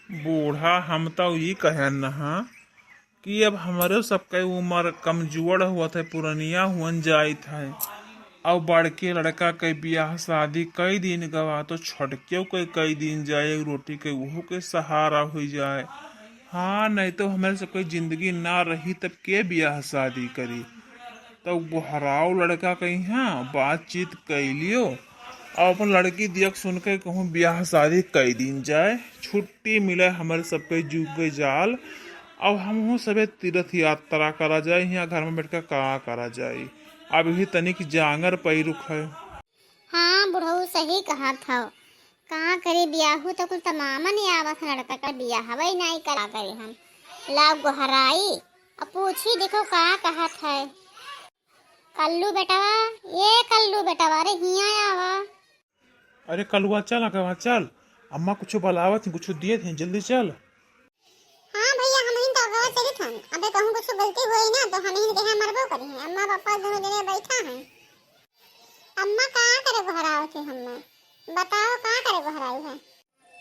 बूढ़ा हम तो ये कहन नहा कि अब हमारे सबके उम्र कमजोर हुआ था, पुरनिया हुन जाइत है। अब बड़के लड़का के ब्याह शादी कई दिन गवा तो छटके के कई दिन जाए, रोटी के उहू के सहारा हो जाए। हाँ, नहीं तो हमारे सबके जिंदगी ना रही तब के ब्याह शादी करी। तो बुहराव लड़का कही हाँ बातचीत कैलियो और अपन लड़की दियक सुन के कहूँ ब्याह शादी कई दिन जाए, छुट्टी मिले हमारे सबके जुग जाल। अब हम सबे तीर्थ यात्रा करा जाए, यहाँ घर में बैठ कर का करा जाए। अब भी तनिक जांगर पैरुख है। हाँ बुढ़ऊ सही कहा था। कहाँ करे बियाहू तो कुल तमामा नहीं आवत है, लड़का का बियाह वही नहीं करा करे हम लाभ गोहराई। अब पूछी देखो का कहा था। कल्लू बेटावा, ये कल्लू बेटावा, अरे हिया आवा। अरे कलुआ चल अगवा चल, अम्मा कुछ बलावत कुछ दिए थे, जल्दी चल। हाँ भैया हम ही तो गवा चले थे। अबे कहूँ कुछ गलती हुई ना तो हम ही देहा मरबो करी है। अम्मा पापा दोनों जने बैठा है। अम्मा का करे गोहराव थे हम्मा, बताओ का करे गोहराई है।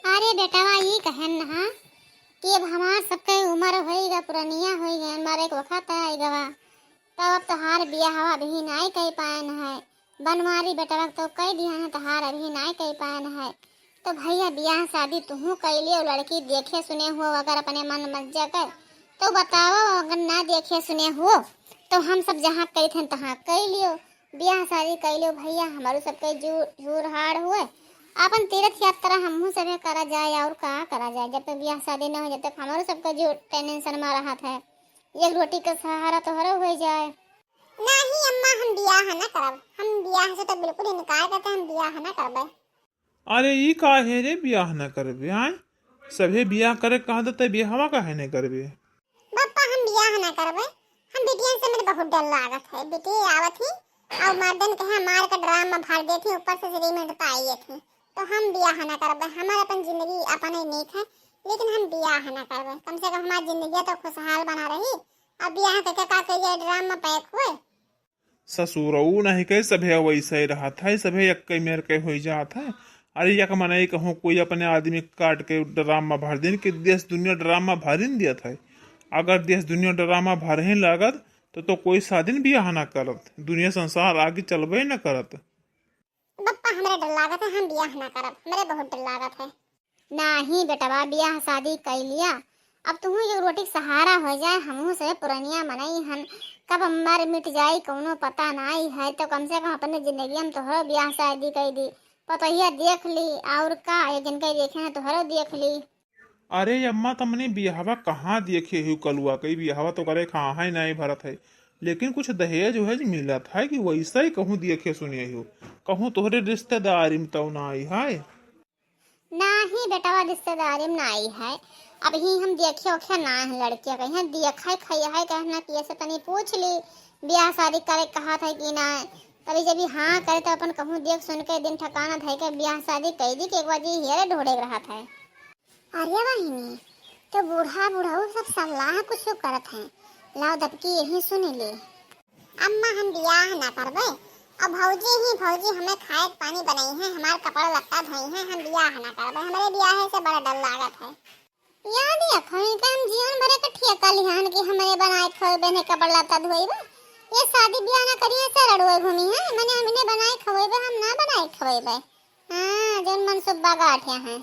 अरे बेटावा ये कहन ना कि अब हमार सबके उम्र होएगा, पुरानिया होएगा, हमारे एक वक्त आएगा तब अब तहार बियाह अभी नहीं कह पायन है। बनवारी बेटा तो कह दिया है तहार अभी नहीं कह पायन है। तो भैया बियाह शादी तुहू कैले और लड़की देखे सुने हो, अगर अपने मन मर्जी कर तो बताओ, अगर ना देखे सुने हो तो हम सब जहाँ कही थे तहाँ कह लियो, बियाह शादी कह लियो। भैया हमारे सबके जूर हाड़ हुए, अपन तीर्थ यात्रा हमहू सबे करा जाए और का करा जाए। जब तक बियाह शादी न हो जब तक हमारे सबका जो टेंशन में रहा था, एक रोटी का सहारा तो हर हो जाए। नहीं अम्मा हम बियाह न करब, हम बियाह से तो बिल्कुल इनकार करते, हम बियाह न करबे। अरे ई काहे रे ब्याह न करबे? आय सभे ब्याह करे कहा देते, ब्याहवा काहे न करबे? पापा हम बियाह न करबे, हम बेटियन से मुझे बहुत डर लागत है। बेटी आवत ही और मर्दन कहे मार का ड्रामा भर देती, ऊपर से श्रीमंत पाई थी। तो हम बियाह न करबे, हमारे अपन जिंदगी अपन ही नीक है, लेकिन हम बियाह न करबे। कम से कम हमारी जिंदगी तो खुशहाल बना रही। अब बियाह करके का करिए, ड्रामा पैक हुए। ससुरऊ नहीं कहे सभे वैसे ही रहा था, सभे एक मेर के हो जात है। अरे यक मनाई कहूँ कोई अपने आदमी काट के ड्रामा भर दिन कि देश दुनिया ड्रामा भर ही दिया था। अगर देश दुनिया ड्रामा भर ही लागत तो कोई शादी ब्याह ना करत, दुनिया संसार आगे चलबे न करत। बप्पा हमारे डर लागत है, हम बियाह ना करब, मेरे बहुत डर लागत है। नहीं बेटवा बियाह शादी कर लिया, अब तुम एक रोटी सहारा हो जाए, हमहू से पुरानिया मनई हन, कब अम्बर मिट जाई कौनो पता नहीं है। तो कम से कम अपने जिंदगी हम तोहरो बियाह शादी कर दी, पतोहिया देख ली और का जिनके देखे हैं तोहरो देख ली। अरे अम्मा तमने बिहावा कहाँ देखे हो? कलुआ कई बिहावा तो करे कहाँ है नहीं भरत है, लेकिन कुछ दहेज वहेज मिलत है कि वैसा ही कहूँ देखे सुने हो, कहूँ तोहरे रिश्तेदारी में तो ना आई है। नहीं बेटवा रिश्तेदारी में नहीं है, अब ही हम देखे ओखे ना है। लड़कियां कहीं देखा खैया है कहना कि ऐसे तनी पूछ ली ब्याह शादी करे कहा था कि ना, तभी जब हाँ करे तो अपन कहूँ देख सुन के दिन ठिकाना थे के ब्याह शादी कह दी कि एक बार जी हेरे ढोड़े रहा था। अरे वाहिनी तो बूढ़ा बूढ़ाऊ सब सलाह कुछ करत हैं, लाओ दबकी यही सुन ले। अम्मा हम बियाह ना करबे, और भौजी हमें खाए पानी बनाई है, हमारे कपड़ा लत्ता धोई है, हम बियाह ना करबे, हमारे बियाह से बड़ा डर लागत है। याद रखो कि हम जीवन भर का ठेका लिहान कि हमारे बनाए खवेबे ने कपड़ा लत्ता धोईबे, ये शादी ब्याह ना करिए से रड़ुए घूमी है, मैंने हमने बनाए खवेबे, हम ना बनाए खवेबे। हां जन मन सुब्बा गाठिया है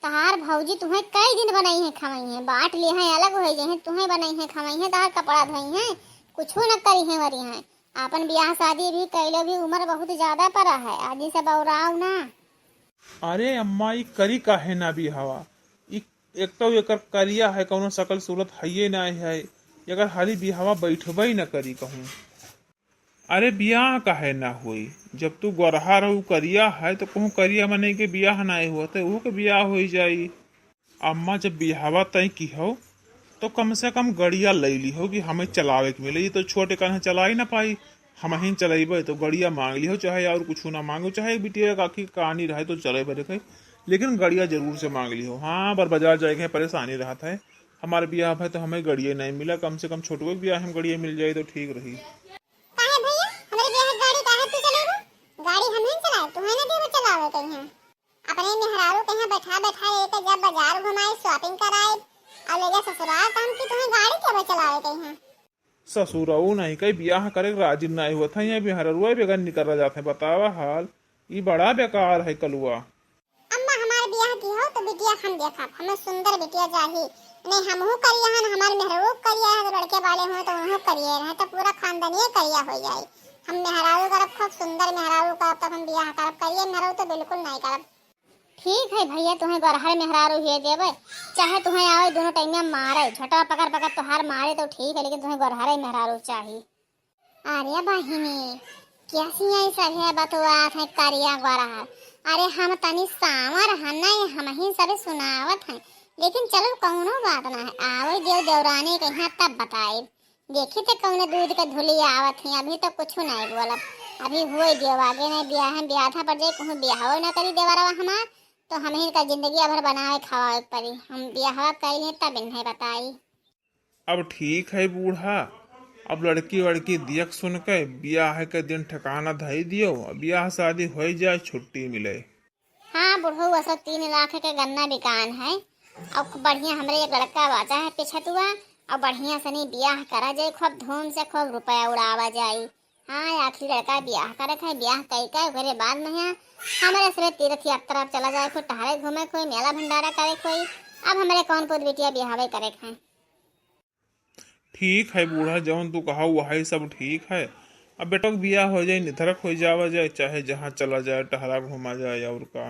तहार भौजी तुम्हें कई दिन बनाई है खवाई है, बांट लिए हैं अलग हो जाए, तुम्हें बनाई है खवाई है, तहार कपड़ा धोई है, कुछ न करी है वरी है। अपन ब्याह शादी भी कैलो भी उम्र बहुत ज्यादा पड़ा है, आदि से बौराव ना। अरे अम्मा ई करी काहे ना बिहावा? एक तो एकर करिया है, कौनो सकल सूरत है ना है, अगर हाली बिहावा बैठबे न करी कहूँ। अरे बियाह काहे ना हुई? जब तू गोरहा रहू करिया है तो कहूँ करिया मने के बियाह ना हुआ तो वो के बियाह हो जाई। अम्मा जब बिहावा तय की हो तो कम से कम गड़िया ले ली हो कि हमें चलावे के मिले, ये तो छोटे कन्हे चला ही ना पाई, हम ही चलेबे तो गड़िया मांग ली हो, चाहे और कुछ ना मांगो, चाहे बिटिया काकी कहानी रहे तो चले बे, लेकिन गड़िया जरूर से मांग ली हो। हाँ बर बाजार जाएगा परेशानी रहा था, हमारे ब्याह है तो हमें गड़िया नहीं मिला, कम से कम छोटो ब्याह हम गड़िया मिल जाए तो ठीक रही। काहे भैया हमारे ब्याह गाड़ी काहे तू चलेबो? गाड़ी हम ही चलाए, तुम्हें ना देबो चलावे कहीं है। अपने मेहरारू के यहाँ बैठा बैठा लेके जब बाजार घुमाए शॉपिंग कराए और ले जा ससुराल काम की तुम्हें गाड़ी क्या चलावे के यहाँ। ससुरऊ नहीं कई ब्याह करे के राजी नहीं होता यहाँ बिहारुआ बेगन निकल जाते बतावा हाल ये बड़ा बेकार है कलुआ। अम्मा हमारे ब्याह की हो तो बिटिया हम देखा हमें सुंदर बिटिया चाहिए नहीं हमहू करिया हन हमारे मेहरारू करिया है तो लड़के वाले हो तो उन्हों करिए रहे तो पूरा खानदानी करिया हो जाए। हम मेहरारू करब खूब सुंदर मेहरारू करब तब हम ब्याह करब करिए मेहरारू तो बिल्कुल नहीं करब। ठीक है भैया तुम्हें गरहर मेहरारू ही देवे चाहे तुम्हें आवे दोनों टाइम में मारे छोटा पकड़ पकड़ तोहार मारे तो ठीक है लेकिन तुम्हें गरहर मेहरारू चाहिए। अरे बहिनी कैसी है सभे बतुआ है करिया गरहर। अरे हम तनी सावर है नहीं हम ही सब सुनावत हैं लेकिन चलो कौनो बात ना है आवे देव देवरानी के यहाँ तब बताए देखी तो कौन दूध के धुली आवत है अभी तो कुछ नहीं बोला अभी हुए देव आगे नहीं ब्याह था पर जाए कहूँ ब्याह न करी देवरवा हमार तो हम ही का जिंदगी भर बनावे खवाए परी हम ब्याह करी तब इन्हें बताई। अब ठीक है बूढ़ा अब लड़की वड़की देख सुन के ब्याह के दिन ठिकाना धई दियो ब्याह शादी हो जाए छुट्टी मिले। हाँ बुढ़ऊ वैसा 3 लाख के गन्ना बिकान है और बढ़िया हमरे एक लड़का बाचा है पिछतुआ और बढ़िया से नहीं ब्याह करा जाए खूब धूम से खूब रुपया उड़ावा जाए। हाँ आखिरी लड़का ब्याह करे थे ब्याह कई का घरे बाद में हमारे सिर्फ तीर्थ यात्रा चला जाए कोई टहरे घूमे कोई मेला भंडारा करे कोई अब हमारे कौन पुत बेटिया ब्याह करे थे। ठीक है बूढ़ा जवन तू कहा वही सब ठीक है अब बेटा ब्याह हो जाए निधरक हो जावा जाए चाहे जहाँ चला जाए टहरा घूमा जाए और का।